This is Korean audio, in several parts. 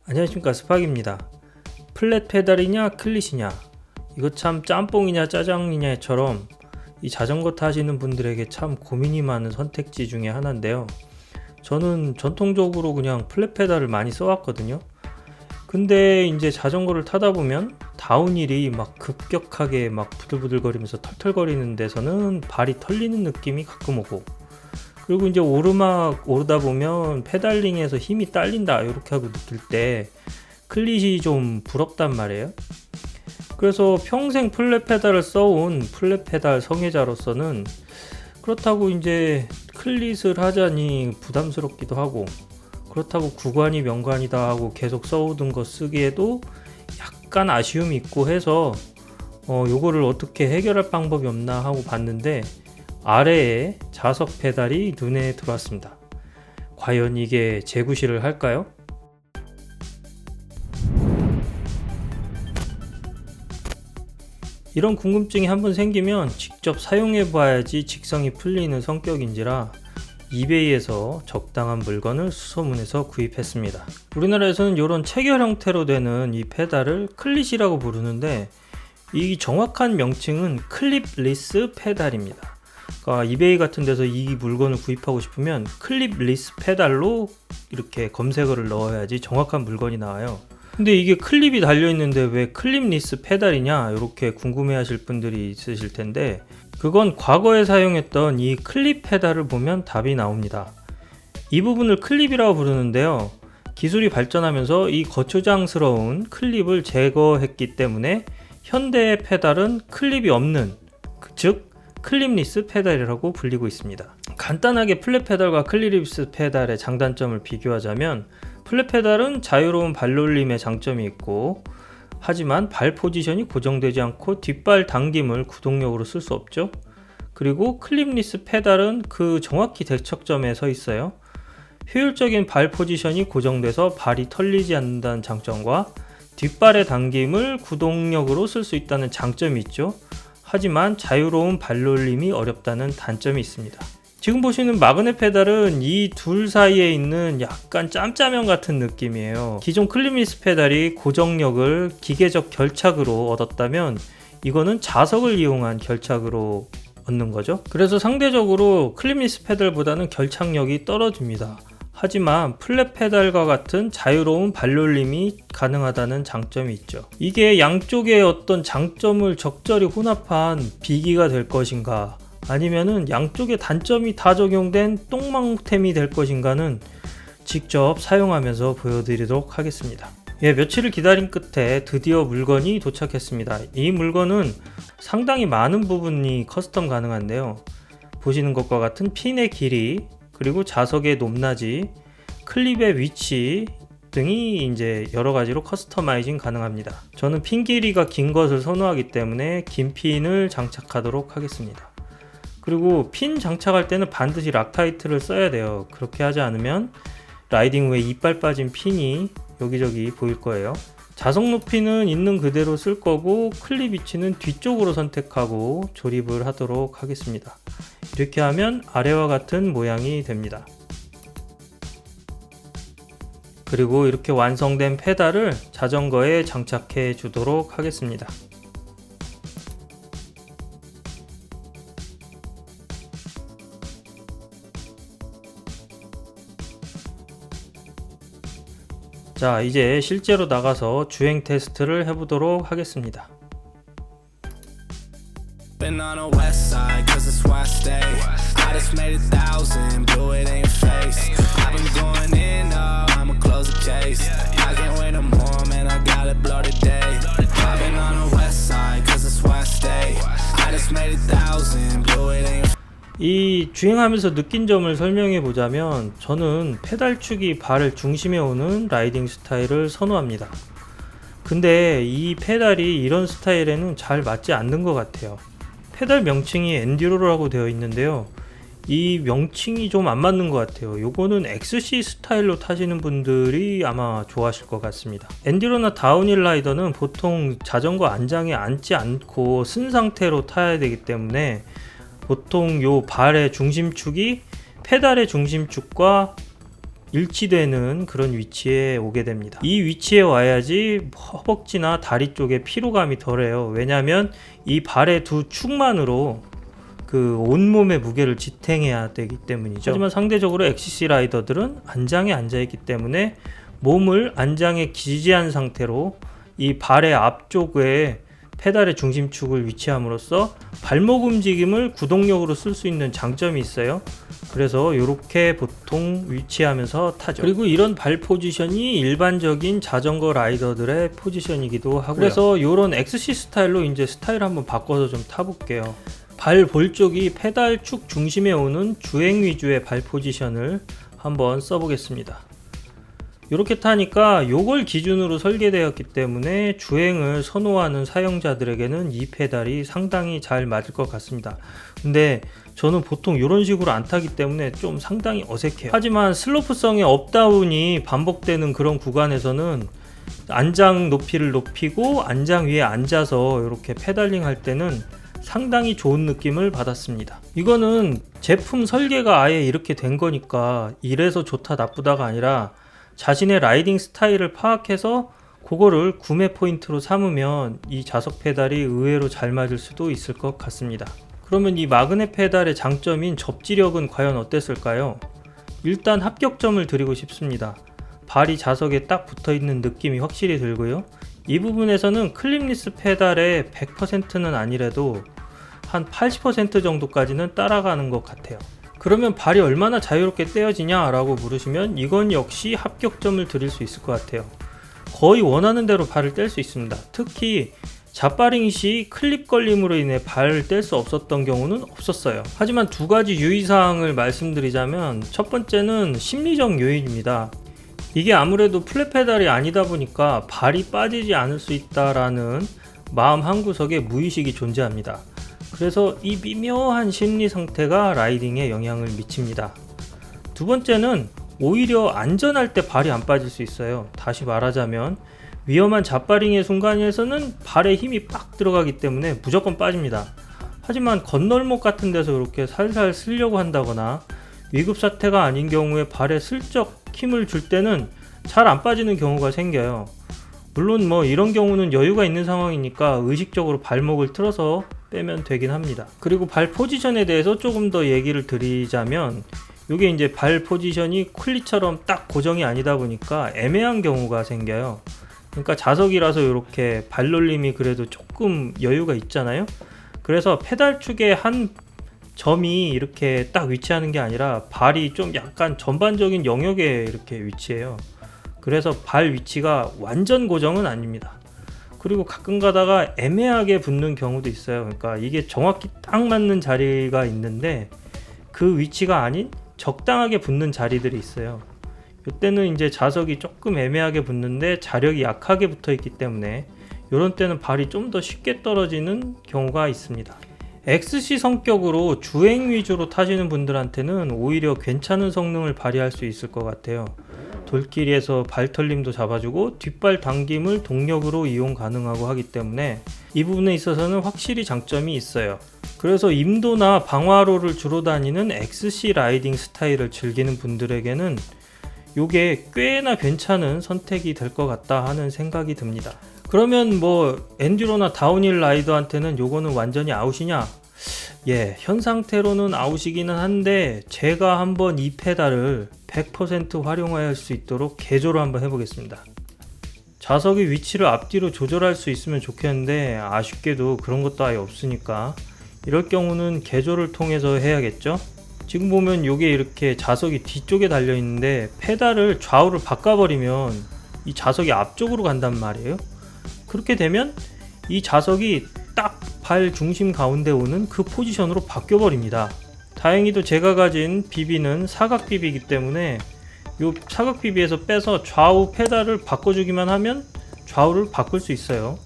안녕하십니까, 스팍입니다. 플랫 페달이냐 클릿이냐, 이거 참 짬뽕이냐 짜장이냐처럼 이 자전거 타시는 분들에게 참 고민이 많은 선택지 중에 하나인데요. 저는 전통적으로 그냥 플랫 페달을 많이 써왔거든요. 근데 이제 자전거를 타다 보면 다운힐이 막 급격하게 막 부들부들거리면서 털털거리는 데서는 발이 털리는 느낌이 가끔 오고, 그리고 이제 오르막 오르다 보면 페달링에서 힘이 딸린다 이렇게 하고 느낄 때 클릿이 좀 부럽단 말이에요. 그래서 평생 플랫 페달을 써온 플랫 페달 성애자로서는 그렇다고 이제 클릿을 하자니 부담스럽기도 하고, 그렇다고 구관이 명관이다 하고 계속 써오던 거 쓰기에도 약간 아쉬움이 있고 해서 요거를 어떻게 해결할 방법이 없나 하고 봤는데, 아래에 자석 페달이 눈에 들어왔습니다. 과연 이게 재구시를 할까요? 이런 궁금증이 한번 생기면 직접 사용해 봐야지 직성이 풀리는 성격인지라 이베이에서 적당한 물건을 수소문해서 구입했습니다. 우리나라에서는 이런 체결 형태로 되는 이 페달을 클릿이라고 부르는데, 이 정확한 명칭은 클립리스 페달입니다. 그러니까 이베이 같은 데서 이 물건을 구입하고 싶으면 클립리스 페달로 이렇게 검색어를 넣어야지 정확한 물건이 나와요. 근데 이게 클립이 달려있는데 왜 클립리스 페달이냐 이렇게 궁금해 하실 분들이 있으실 텐데, 그건 과거에 사용했던 이 클립 페달을 보면 답이 나옵니다. 이 부분을 클립이라고 부르는데요, 기술이 발전하면서 이 거추장스러운 클립을 제거했기 때문에 현대의 페달은 클립이 없는, 즉 클립리스 페달이라고 불리고 있습니다. 간단하게 플랫 페달과 클립리스 페달의 장단점을 비교하자면, 플랫 페달은 자유로운 발놀림의 장점이 있고, 하지만 발 포지션이 고정되지 않고 뒷발 당김을 구동력으로 쓸 수 없죠. 그리고 클립리스 페달은 그 정확히 대척점에 서 있어요. 효율적인 발 포지션이 고정돼서 발이 털리지 않는다는 장점과 뒷발의 당김을 구동력으로 쓸 수 있다는 장점이 있죠. 하지만 자유로운 발놀림이 어렵다는 단점이 있습니다. 지금 보시는 마그넷 페달은 이 둘 사이에 있는 약간 짬짜면 같은 느낌이에요. 기존 클립리스 페달이 고정력을 기계적 결착으로 얻었다면, 이거는 자석을 이용한 결착으로 얻는 거죠. 그래서 상대적으로 클립리스 페달보다는 결착력이 떨어집니다. 하지만 플랫 페달과 같은 자유로운 발놀림이 가능하다는 장점이 있죠. 이게 양쪽의 어떤 장점을 적절히 혼합한 비기가 될 것인가, 아니면은 양쪽의 단점이 다 적용된 똥망템이 될 것인가는 직접 사용하면서 보여드리도록 하겠습니다. 며칠을 기다린 끝에 드디어 물건이 도착했습니다. 이 물건은 상당히 많은 부분이 커스텀 가능한데요, 보시는 것과 같은 핀의 길이, 그리고 자석의 높낮이, 클립의 위치 등이 이제 여러 가지로 커스터마이징 가능합니다. 저는 핀 길이가 긴 것을 선호하기 때문에 긴 핀을 장착하도록 하겠습니다. 그리고 핀 장착할 때는 반드시 락타이트를 써야 돼요. 그렇게 하지 않으면 라이딩 후에 이빨 빠진 핀이 여기저기 보일 거예요. 자석 높이는 있는 그대로 쓸 거고, 클립 위치는 뒤쪽으로 선택하고 조립을 하도록 하겠습니다. 이렇게 하면 아래와 같은 모양이 됩니다. 그리고 이렇게 완성된 페달을 자전거에 장착해 주도록 하겠습니다. 자, 이제 실제로 나가서 주행 테스트를 해보도록 하겠습니다. Been on the west side, cause it's where I stay. I just made 1,000, blew it in your face. I've been going in, I'ma close the case. I can't wait no more, man, I gotta blow today. I've been on the west side, cause it's where I stay. I just made 1,000, blew it in your face. 이 주행하면서 느낀 점을 설명해 보자면, 저는 페달축이 발을 중심에 오는 라이딩 스타일을 선호합니다. 근데 이 페달이 이런 스타일에는 잘 맞지 않는 것 같아요. 페달 명칭이 엔듀로라고 되어 있는데요, 이 명칭이 좀 안 맞는 것 같아요. 요거는 XC 스타일로 타시는 분들이 아마 좋아하실 것 같습니다. 엔듀로나 다운힐 라이더는 보통 자전거 안장에 앉지 않고 쓴 상태로 타야 되기 때문에 보통 요 발의 중심축이 페달의 중심축과 일치되는 그런 위치에 오게 됩니다. 이 위치에 와야지 허벅지나 다리 쪽에 피로감이 덜해요. 왜냐하면 이 발의 두 축만으로 그 온몸의 무게를 지탱해야 되기 때문이죠. 하지만 상대적으로 XC 라이더들은 안장에 앉아있기 때문에 몸을 안장에 기지한 상태로 이 발의 앞쪽에 페달의 중심축을 위치함으로써 발목 움직임을 구동력으로 쓸 수 있는 장점이 있어요. 그래서 이렇게 보통 위치하면서 타죠. 그리고 이런 발 포지션이 일반적인 자전거 라이더들의 포지션이기도 하고요. 그래서 이런 XC 스타일로 이제 스타일 한번 바꿔서 좀 타볼게요. 발 볼 쪽이 페달 축 중심에 오는 주행 위주의 발 포지션을 한번 써보겠습니다. 이렇게 타니까 요걸 기준으로 설계되었기 때문에 주행을 선호하는 사용자들에게는 이 페달이 상당히 잘 맞을 것 같습니다. 근데 저는 보통 이런 식으로 안 타기 때문에 좀 상당히 어색해요. 하지만 슬로프성의 업다운이 반복되는 그런 구간에서는 안장 높이를 높이고 안장 위에 앉아서 이렇게 페달링 할 때는 상당히 좋은 느낌을 받았습니다. 이거는 제품 설계가 아예 이렇게 된 거니까 이래서 좋다 나쁘다가 아니라 자신의 라이딩 스타일을 파악해서 그거를 구매 포인트로 삼으면 이 자석 페달이 의외로 잘 맞을 수도 있을 것 같습니다. 그러면 이 마그넷 페달의 장점인 접지력은 과연 어땠을까요? 일단 합격점을 드리고 싶습니다. 발이 자석에 딱 붙어있는 느낌이 확실히 들고요. 이 부분에서는 클립리스 페달의 100%는 아니래도 한 80% 정도까지는 따라가는 것 같아요. 그러면 발이 얼마나 자유롭게 떼어지냐 라고 물으시면 이건 역시 합격점을 드릴 수 있을 것 같아요. 거의 원하는 대로 발을 뗄 수 있습니다. 특히 잡바링 시 클립 걸림으로 인해 발을 뗄 수 없었던 경우는 없었어요. 하지만 두 가지 유의사항을 말씀드리자면 첫 번째는 심리적 요인입니다. 이게 아무래도 플랫 페달이 아니다 보니까 발이 빠지지 않을 수 있다라는 마음 한구석에 무의식이 존재합니다. 그래서 이 미묘한 심리 상태가 라이딩에 영향을 미칩니다. 두 번째는 오히려 안전할 때 발이 안 빠질 수 있어요. 다시 말하자면 위험한 잡바링의 순간에서는 발에 힘이 빡 들어가기 때문에 무조건 빠집니다. 하지만 건널목 같은 데서 이렇게 살살 쓰려고 한다거나 위급 사태가 아닌 경우에 발에 슬쩍 힘을 줄 때는 잘 안 빠지는 경우가 생겨요. 물론 뭐 이런 경우는 여유가 있는 상황이니까 의식적으로 발목을 틀어서 빼면 되긴 합니다. 그리고 발 포지션에 대해서 조금 더 얘기를 드리자면 이게 이제 발 포지션이 쿨리처럼 딱 고정이 아니다 보니까 애매한 경우가 생겨요. 그러니까 자석이라서 이렇게 발놀림이 그래도 조금 여유가 있잖아요. 그래서 페달 축의 한 점이 이렇게 딱 위치하는 게 아니라 발이 좀 약간 전반적인 영역에 이렇게 위치해요. 그래서 발 위치가 완전 고정은 아닙니다. 그리고 가끔 가다가 애매하게 붙는 경우도 있어요. 그러니까 이게 정확히 딱 맞는 자리가 있는데 그 위치가 아닌 적당하게 붙는 자리들이 있어요. 이때는 이제 자석이 조금 애매하게 붙는데 자력이 약하게 붙어 있기 때문에 이런 때는 발이 좀 더 쉽게 떨어지는 경우가 있습니다. XC 성격으로 주행 위주로 타시는 분들한테는 오히려 괜찮은 성능을 발휘할 수 있을 것 같아요. 돌길에서 발털림도 잡아주고 뒷발 당김을 동력으로 이용 가능하고 하기 때문에 이 부분에 있어서는 확실히 장점이 있어요. 그래서 임도나 방화로를 주로 다니는 XC 라이딩 스타일을 즐기는 분들에게는 이게 꽤나 괜찮은 선택이 될 것 같다 하는 생각이 듭니다. 그러면 뭐 엔듀로나 다운힐 라이더한테는 요거는 완전히 아웃이냐? 예, 현 상태로는 아웃이기는 한데 제가 한번 이 페달을 100% 활용할 수 있도록 개조를 한번 해보겠습니다. 자석의 위치를 앞뒤로 조절할 수 있으면 좋겠는데 아쉽게도 그런 것도 아예 없으니까 이럴 경우는 개조를 통해서 해야겠죠. 지금 보면 이게 이렇게 자석이 뒤쪽에 달려 있는데 페달을 좌우를 바꿔버리면 이 자석이 앞쪽으로 간단 말이에요. 그렇게 되면 이 자석이 딱 발 중심 가운데 오는 그 포지션으로 바뀌어 버립니다. 다행히도 제가 가진 비비는 사각 비비이기 때문에 이 사각 비비에서 빼서 좌우 페달을 바꿔주기만 하면 좌우를 바꿀 수 있어요.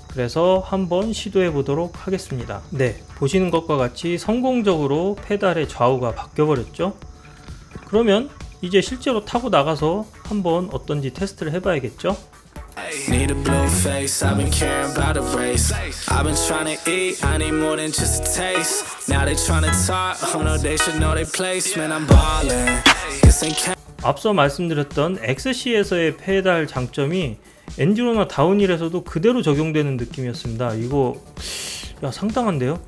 그래서 한번 시도해 보도록 하겠습니다. 네, 보시는 것과 같이 성공적으로 페달의 좌우가 바뀌어 버렸죠. 그러면 이제 실제로 타고 나가서 한번 어떤지 테스트를 해봐야겠죠. Need a blue face, I've been caring about a race. I've been trying to eat, I need more than just a taste. Now they trying to talk, oh no, they should know their place. Man, I'm ballin', this ain't 앞서 말씀드렸던 XC에서의 페달 장점이 엔듀로나 다운힐에서도 그대로 적용되는 느낌이었습니다. 이거 상당한데요?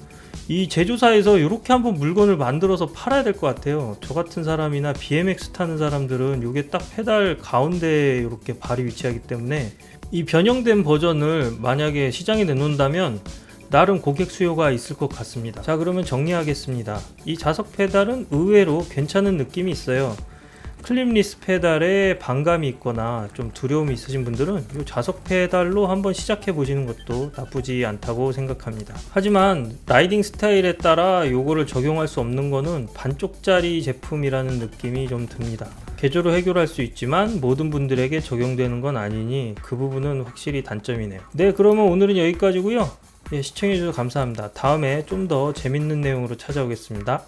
이 제조사에서 이렇게 한번 물건을 만들어서 팔아야 될 것 같아요. 저 같은 사람이나 BMX 타는 사람들은 이게 딱 페달 가운데에 이렇게 발이 위치하기 때문에 이 변형된 버전을 만약에 시장에 내놓는다면 나름 고객 수요가 있을 것 같습니다. 자, 그러면 정리하겠습니다. 이 자석 페달은 의외로 괜찮은 느낌이 있어요. 클립리스 페달에 반감이 있거나 좀 두려움이 있으신 분들은 이 자석 페달로 한번 시작해 보시는 것도 나쁘지 않다고 생각합니다. 하지만 라이딩 스타일에 따라 이거를 적용할 수 없는 거는 반쪽짜리 제품이라는 느낌이 좀 듭니다. 개조로 해결할 수 있지만 모든 분들에게 적용되는 건 아니니 그 부분은 확실히 단점이네요. 네, 그러면 오늘은 여기까지고요. 시청해주셔서 감사합니다. 다음에 좀 더 재밌는 내용으로 찾아오겠습니다.